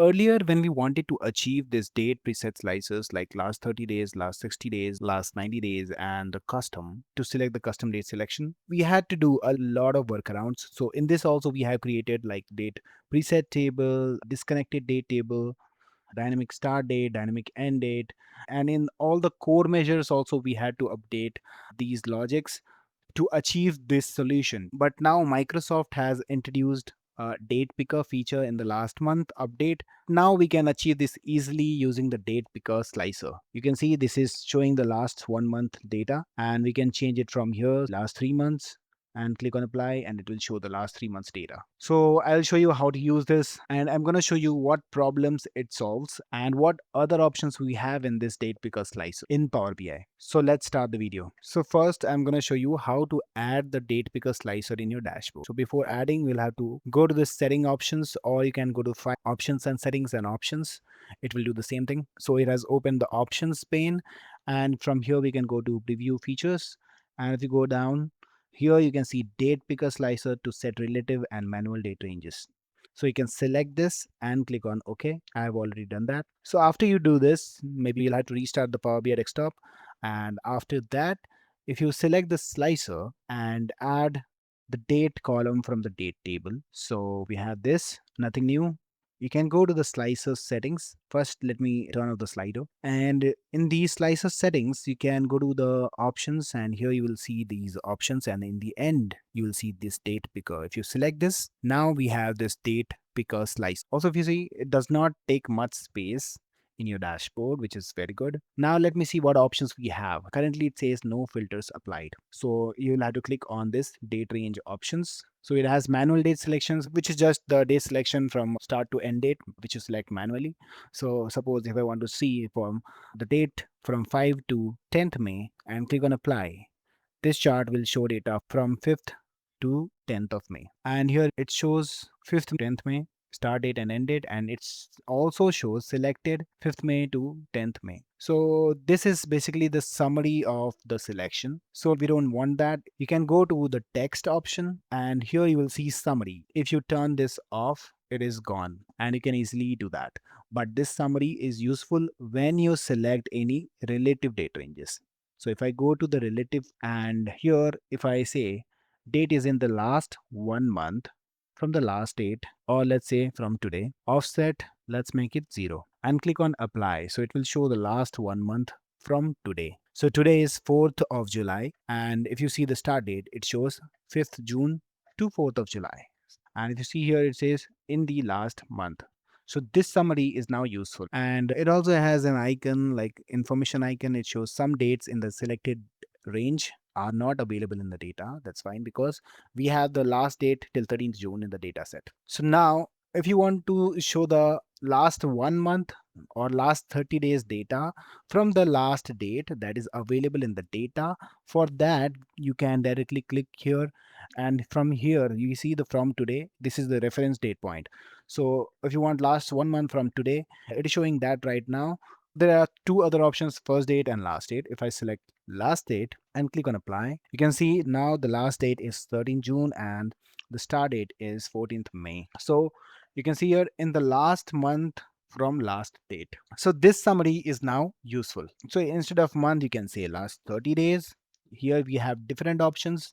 Earlier, when we wanted to achieve this date preset slices like last 30 days, last 60 days, last 90 days, and the custom to select the custom date selection, we had to do a lot of workarounds. So in this also we have created like date preset table, disconnected date table, dynamic start date, dynamic end date, and in all the core measures also we had to update these logics to achieve this solution. But now Microsoft has introduced a date picker feature in the last month update. Now we can achieve this easily using the date picker slicer. You can see this is showing the last 1 month data, and we can change it from here last 3 months and click on apply, and it will show the last 3 months data. So I'll show you how to use this, and I'm going to show you what problems it solves and what other options we have in this date picker slicer in Power BI. So let's start the video. So first I'm going to show you how to add the date picker slicer in your dashboard. So before adding, we'll have to go to the setting options, or you can go to file options and settings and options. It will do the same thing. So it has opened the options pane, and from here we can go to preview features, and if you go down here, you can see date picker slicer to set relative and manual date ranges. So you can select this and click on OK. I have already done that. So after you do this, maybe you'll have to restart the Power BI desktop. And after that, if you select the slicer and add the date column from the date table. So we have this, nothing new. You can go to the slicer settings. First, let me turn off the slider. And in these slicer settings, you can go to the options, and here you will see these options. And in the end, you will see this date picker. If you select this, now we have this date picker slice. Also, if you see, it does not take much space in your dashboard, which is very good. Now let me see what options we have. Currently it says no filters applied. So you'll have to click on this date range options. So it has manual date selections, which is just the date selection from start to end date, which you select manually. So suppose if I want to see from the date from 5 to 10th May and click on apply, this chart will show data from 5th to 10th of May. And here it shows 5th to 10th May start date and end date, and it's also shows selected 5th May to 10th May. So this is basically the summary of the selection. So if we don't want that, you can go to the text option, and here you will see summary. If you turn this off, it is gone, and you can easily do that. But this summary is useful when you select any relative date ranges. So if I go to the relative, and here if I say date is in the last 1 month from the last date, or let's say from today, offset, let's make it 0, and click on apply. So it will show the last 1 month from today. So today is 4th of July, and if you see the start date, it shows 5th June to 4th of July. And if you see here, it says in the last month. So this summary is now useful, and it also has an icon like information icon. It shows some dates in the selected range are not available in the data. That's fine, because we have the last date till 13th June in the data set. So now if you want to show the last 1 month or last 30 days data from the last date that is available in the data, for that you can directly click here, and from here you see the from today, this is the reference date point. So if you want last 1 month from today, it is showing that right now. There are two other options, first date and last date. If I select last date and click on apply, you can see now the last date is 13th June and the start date is 14th May. So you can see here in the last month from last date. So this summary is now useful. So instead of month, you can say last 30 days. Here we have different options: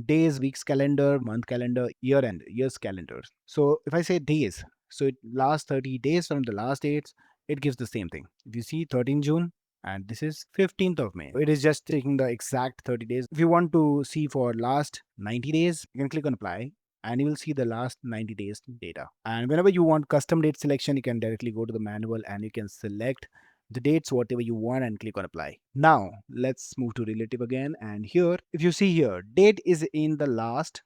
days, weeks calendar, month calendar, year end, years calendars. So if I say days, so it last 30 days from the last dates, it gives the same thing. If you see 13 June and this is 15th of May, it is just taking the exact 30 days. If you want to see for last 90 days, you can click on apply, and you will see the last 90 days data. And whenever you want custom date selection, you can directly go to the manual and you can select the dates whatever you want and click on apply. Now let's move to relative again, and here if you see here date is in the last,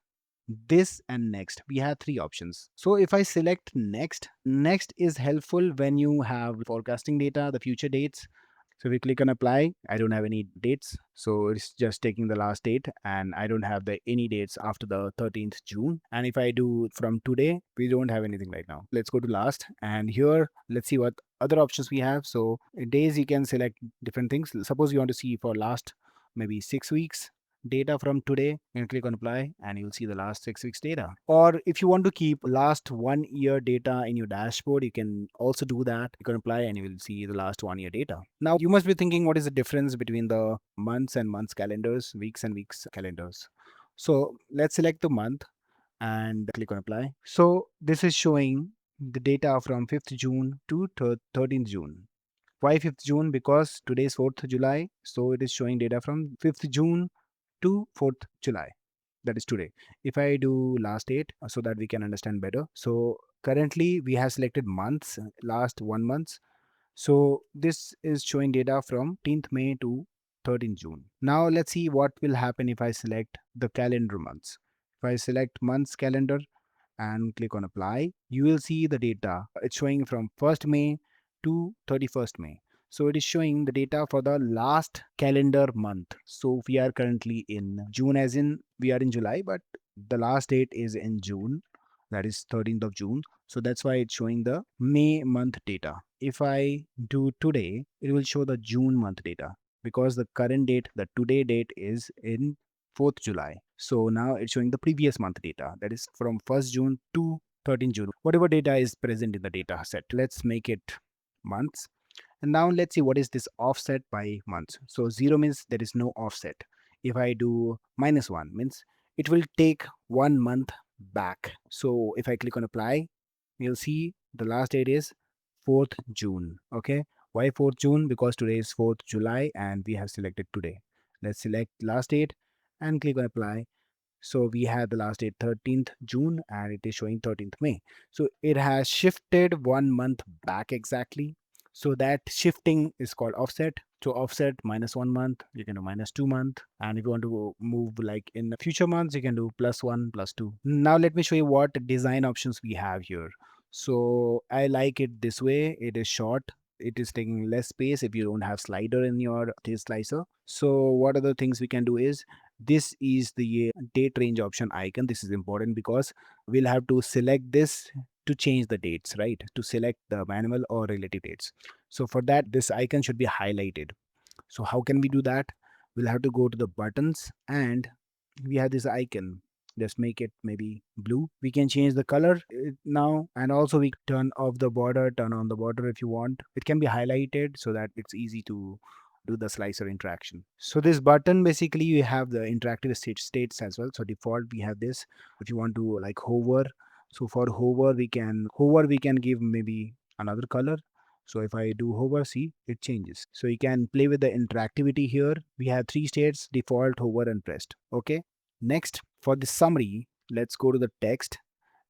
this and next, we have three options. So if I select next, next is helpful when you have forecasting data, the future dates. So we click on apply, I don't have any dates, so it's just taking the last date, and I don't have the any dates after the 13th June. And if I do from today, we don't have anything right now. Let's go to last, and here let's see what other options we have. So days, you can select different things. Suppose you want to see for last maybe 6 weeks, data from today, you can click on apply and you'll see the last 6 weeks data. Or if you want to keep last 1 year data in your dashboard, you can also do that. You can apply and you will see the last 1 year data. Now you must be thinking, what is the difference between the months and months calendars, weeks and weeks calendars? So let's select the month and click on apply. So this is showing the data from 5th June to 13th June. Why 5th June? Because today is 4th July. So it is showing data from 5th June to 4th July. That is today. If I do last date so that we can understand better. So currently we have selected months, last 1 month. So this is showing data from 10th May to 13th June. Now let's see what will happen if I select the calendar months. If I select months calendar and click on apply, you will see the data. It's showing from 1st May to 31st May. So it is showing the data for the last calendar month. So we are currently in June, as in we are in July, but the last date is in June, that is 13th of June. So that's why it's showing the May month data. If I do today, it will show the June month data, because the current date, the today date, is in 4th July. So now it's showing the previous month data, that is from 1st June to 13th June. Whatever data is present in the data set. Let's make it months. And now let's see what is this offset by months. So 0 means there is no offset. If I do -1 means it will take 1 month back. So if I click on apply, you'll see the last date is 4th June. Okay. Why 4th June? Because today is 4th July and we have selected today. Let's select last date and click on apply. So we have the last date 13th June and it is showing 13th May. So it has shifted 1 month back exactly. So that shifting is called offset. So offset -1 month, you can do -2 month. And if you want to move like in the future months, you can do +1, +2. Now let me show you what design options we have here. So I like it this way. It is short. It is taking less space if you don't have slider in your slicer. So what other things we can do is, this is the date range option icon. This is important because we'll have to select this to change the dates, right? To select the manual or relative dates. So for that, this icon should be highlighted. So how can we do that? We'll have to go to the buttons and we have this icon. Just make it maybe blue. We can change the color now, and also we turn off the border, turn on the border if you want. It can be highlighted so that it's easy to do the slicer interaction. So this button, basically you have the interactive states as well. So default we have this. If you want to like hover, so for hover we can give maybe another color. So if I do hover, see, it changes. So you can play with the interactivity here. We have 3 states: default, hover, and pressed. Okay. Next, for the summary, let's go to the text.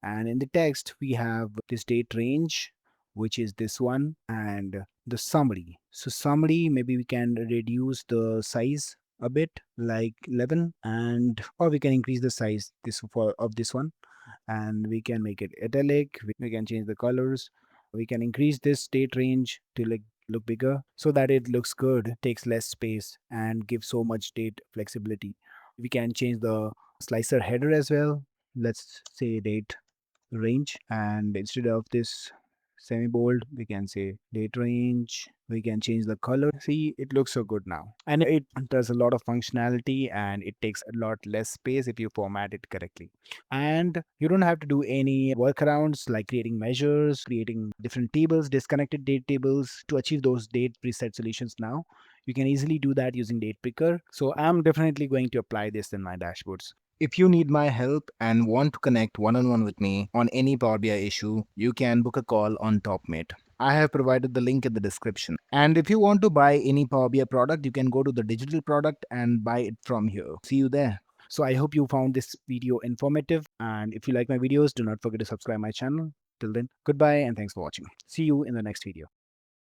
And in the text, we have this date range, which is this one, and the summary. So summary, maybe we can reduce the size a bit, like 11, and or we can increase the size this for of this one, and we can make it italic. We can change the colors. We can increase this date range to like look bigger so that it looks good, takes less space, and gives so much date flexibility. We can change the slicer header as well. Let's say date range, and instead of this semi bold, we can say date range. We can change the color. See, it looks so good now, and it does a lot of functionality, and it takes a lot less space if you format it correctly. And you don't have to do any workarounds like creating measures, creating different tables, disconnected date tables to achieve those date preset solutions. Now you can easily do that using date picker. So I'm definitely going to apply this in my dashboards. If you need my help and want to connect one on one with me on any Power BI issue, you can book a call on Topmate. I have provided the link in the description. And if you want to buy any Power BI product, you can go to the digital product and buy it from here. See you there. So I hope you found this video informative. And if you like my videos, do not forget to subscribe my channel. Till then, goodbye and thanks for watching. See you in the next video.